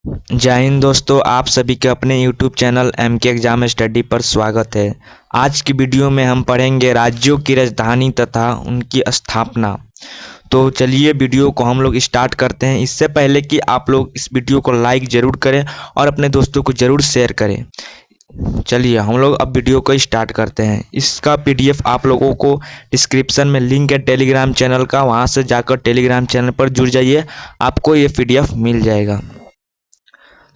जय हिंद दोस्तों, आप सभी के अपने YouTube channel MK exam study पर स्वागत है। आज की वीडियो में हम पढ़ेंगे राज्यों की राजधानी तथा उनकी स्थापना। तो चलिए वीडियो को हम लोग स्टार्ट करते हैं। इससे पहले कि आप लोग इस वीडियो को लाइक ज़रूर करें और अपने दोस्तों को ज़रूर शेयर करें। चलिए हम लोग अब वीडियो को स्टार्ट करते हैं। इसका PDF आप लोगों को डिस्क्रिप्शन में लिंक है टेलीग्राम चैनल का, वहाँ से जाकर टेलीग्राम चैनल पर जुड़ जाइए, आपको ये PDF मिल जाएगा।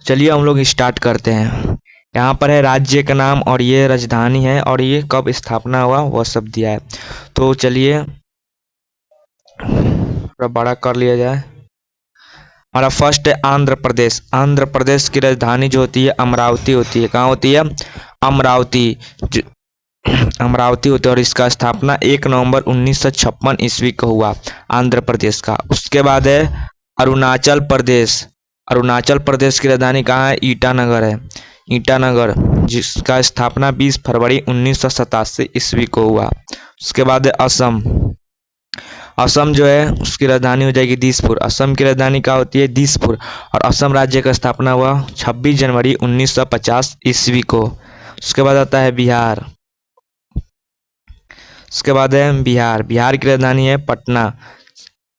चलिए हम लोग स्टार्ट करते हैं। यहाँ पर है राज्य का नाम और ये राजधानी है और ये कब स्थापना हुआ वह सब दिया है। तो चलिए थोड़ा बड़ा कर लिया जाए। हमारा फर्स्ट है आंध्र प्रदेश। आंध्र प्रदेश की राजधानी जो होती है अमरावती होती है। कहाँ होती है? अमरावती। अमरावती होती है और इसका स्थापना 1 नवंबर 1956 ईस्वी को हुआ आंध्र प्रदेश का। उसके बाद है अरुणाचल प्रदेश। अरुणाचल प्रदेश की राजधानी कहाँ है? ईटानगर है। ईटानगर, जिसका स्थापना 20 फरवरी 1987 ईस्वी को हुआ। उसके बाद है असम। असम जो है उसकी राजधानी हो जाएगी दिसपुर। असम की राजधानी क्या होती है? दिसपुर। और असम राज्य का स्थापना हुआ 26 जनवरी 1950 ईस्वी को। उसके बाद आता है बिहार। उसके बाद है बिहार। बिहार की राजधानी है पटना,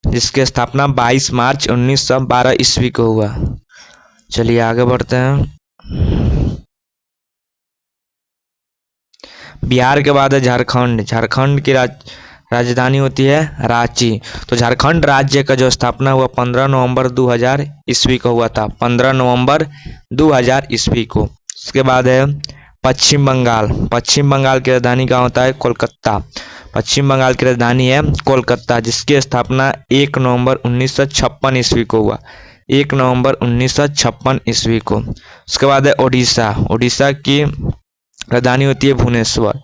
जिसकी स्थापना 22 मार्च 1912 ईस्वी को हुआ। चलिए आगे बढ़ते हैं। बिहार के बाद है झारखंड। झारखंड की राजधानी होती है रांची। तो झारखंड राज्य का जो स्थापना हुआ 15 नवंबर 2000 ईस्वी को हुआ था। 15 नवंबर 2000 ईस्वी को। उसके बाद है पश्चिम बंगाल। पश्चिम बंगाल की राजधानी कहाँ होता है? कोलकाता। पश्चिम बंगाल की राजधानी है कोलकाता, जिसकी स्थापना 1 नवंबर 1956 ईस्वी को हुआ। 1 नवंबर 1956 ईस्वी को। उसके बाद है ओडिशा। ओडिशा की राजधानी होती है भुवनेश्वर।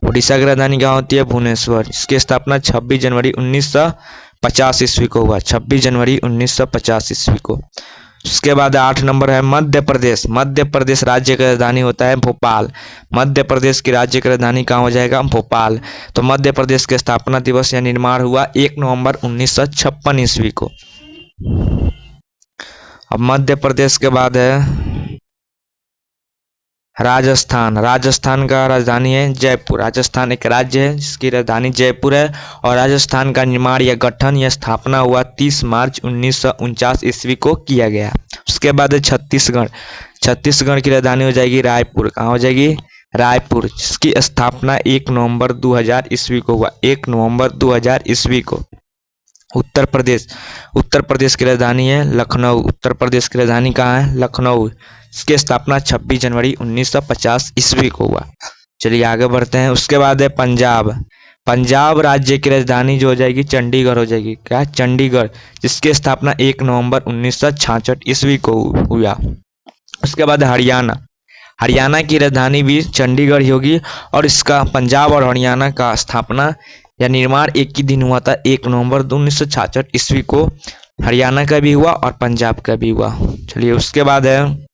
ओडिशा की राजधानी कहाँ होती है? भुवनेश्वर। इसकी स्थापना 26 जनवरी 1950 ईस्वी को हुआ। 26 जनवरी 1950 ईस्वी को। उसके बाद 8 नंबर है मध्य प्रदेश। मध्य प्रदेश राज्य की राजधानी होता है भोपाल। मध्य प्रदेश की राज्य की राजधानी कहाँ हो जाएगा? भोपाल। तो मध्य प्रदेश के स्थापना दिवस या निर्माण हुआ 1 नवंबर 1956 ईस्वी को। अब मध्य प्रदेश के बाद है राजस्थान। राजस्थान का राजधानी है जयपुर। राजस्थान एक राज्य है जिसकी राजधानी जयपुर है और राजस्थान का निर्माण या गठन या स्थापना हुआ 30 मार्च 1949 ईस्वी को किया गया। उसके बाद है छत्तीसगढ़। छत्तीसगढ़ की राजधानी हो जाएगी रायपुर। कहाँ हो जाएगी? रायपुर, जिसकी स्थापना 1 नवंबर 2000 ईस्वी को हुआ। 1 नवंबर 2000 ईस्वी को। उत्तर प्रदेश। उत्तर प्रदेश की राजधानी है लखनऊ। उत्तर प्रदेश की राजधानी कहाँ है? लखनऊ। इसकी स्थापना 26 जनवरी 1950 ईस्वी को हुआ। चलिए आगे बढ़ते हैं। उसके बाद है पंजाब। पंजाब राज्य की राजधानी जो हो जाएगी चंडीगढ़ हो जाएगी। क्या? चंडीगढ़, जिसकी स्थापना 1 नवंबर 1966 ईस्वी को हुआ। उसके बाद हरियाणा। हरियाणा की राजधानी भी चंडीगढ़ ही होगी और इसका पंजाब और हरियाणा का स्थापना या निर्माण एक ही दिन हुआ था। 1 नवंबर 1966 ईस्वी को हरियाणा का भी हुआ और पंजाब का भी हुआ। चलिए उसके बाद है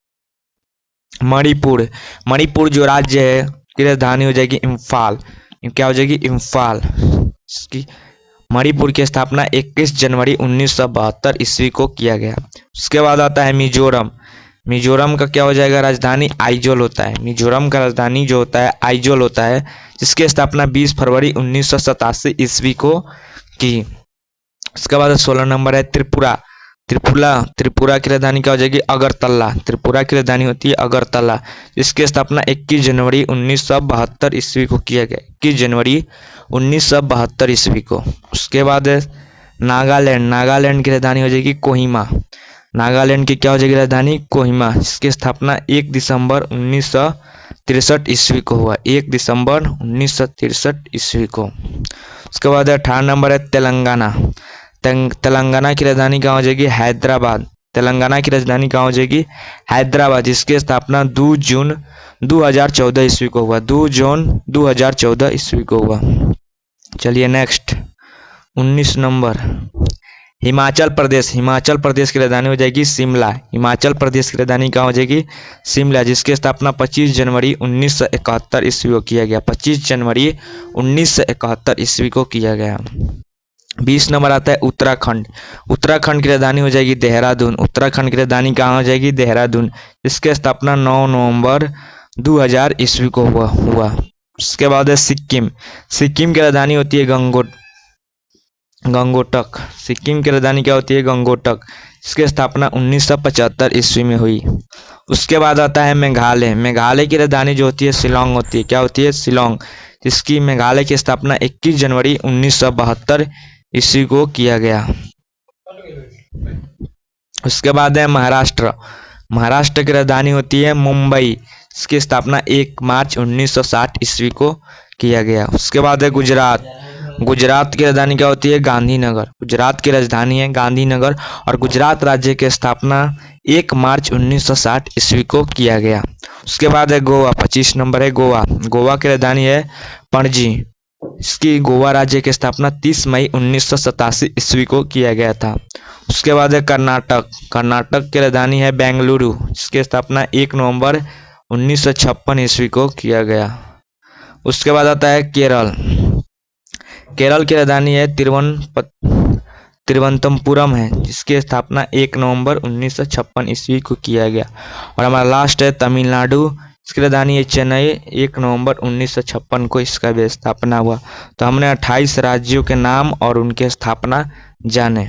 मणिपुर। मणिपुर जो राज्य है की राजधानी हो जाएगी इम्फाल। क्या हो जाएगी? इम्फाल। इसकी मणिपुर की स्थापना 21 जनवरी 1972 ईस्वी को किया गया। उसके बाद आता है मिजोरम। मिजोरम का क्या हो जाएगा? राजधानी आइजोल होता है। मिजोरम का राजधानी जो होता है आइजोल होता है, जिसकी स्थापना 20 फरवरी 1987 ईस्वी को की। उसके बाद 16 नंबर है त्रिपुरा। त्रिपुरा की राजधानी क्या हो जाएगी? अगरतला। त्रिपुरा की राजधानी होती है अगरतला, जिसकी स्थापना 21 जनवरी 1972 ईस्वी को किया गया। 21 जनवरी 1972 ईस्वी को। उसके बाद नागालैंड। नागालैंड की राजधानी हो जाएगी कोहिमा। नागालैंड की क्या हो जाएगी राजधानी? कोहिमा। इसकी स्थापना 1 दिसंबर 1963 ईस्वी को हुआ। 1 दिसंबर 1963 ईस्वी को। उसके बाद 18 नंबर है तेलंगाना। तेलंगाना की राजधानी कहाँ हो जाएगी? हैदराबाद। तेलंगाना की राजधानी कहाँ हो जाएगी? हैदराबाद, जिसकी स्थापना 2 जून 2014 ईस्वी को हुआ। 2 जून 2014 ईस्वी को हुआ। चलिए नेक्स्ट 19 नंबर हिमाचल प्रदेश। हिमाचल प्रदेश की राजधानी हो जाएगी शिमला। हिमाचल प्रदेश की राजधानी कहाँ हो जाएगी? शिमला, जिसकी स्थापना 25 जनवरी 1971 ईस्वी को किया गया। 25 जनवरी 1971 ईस्वी को किया गया। 20 नंबर आता है उत्तराखंड। उत्तराखंड की राजधानी हो जाएगी देहरादून। उत्तराखंड की राजधानी कहाँ हो जाएगी? देहरादून। इसकी स्थापना 9 नवंबर 2000 ईस्वी को हुआ। उसके बाद है सिक्किम। सिक्किम की राजधानी होती है गंगोटक। सिक्किम की राजधानी क्या होती है? गंगोटक। इसकी स्थापना 1975 ईस्वी में हुई। उसके बाद आता है मेघालय। मेघालय की राजधानी जो होती है शिलोंग होती है। क्या होती है? शिलोंग। इसकी मेघालय की स्थापना 21 जनवरी 1972 ईस्वी को किया गया। उसके बाद है महाराष्ट्र। महाराष्ट्र की राजधानी होती है मुंबई। इसकी स्थापना 1 मार्च 1960 ईस्वी को किया गया। उसके बाद है गुजरात। गुजरात की राजधानी क्या होती है? गांधीनगर। गुजरात की राजधानी है गांधीनगर और गुजरात राज्य की स्थापना 1 मार्च 1960 ईस्वी को किया गया। उसके बाद है गोवा। 25 नंबर है गोवा। गोवा की राजधानी है पणजी। इसकी गोवा राज्य की स्थापना 30 मई 1987 ईस्वी को किया गया था। उसके बाद है कर्नाटक। कर्नाटक की राजधानी है बेंगलुरु। इसकी स्थापना 1 नवंबर 1956 ईस्वी को किया गया। उसके बाद आता है केरल। केरल की राजधानी है तिरुवनंतपुरम है, जिसकी स्थापना 1 नवंबर 1956 ईस्वी को किया गया। और हमारा लास्ट है तमिलनाडु। इसकी राजधानी है चेन्नई। 1 नवंबर 1956 को इसका भी स्थापना हुआ। तो हमने 28 राज्यों के नाम और उनके स्थापना जाने।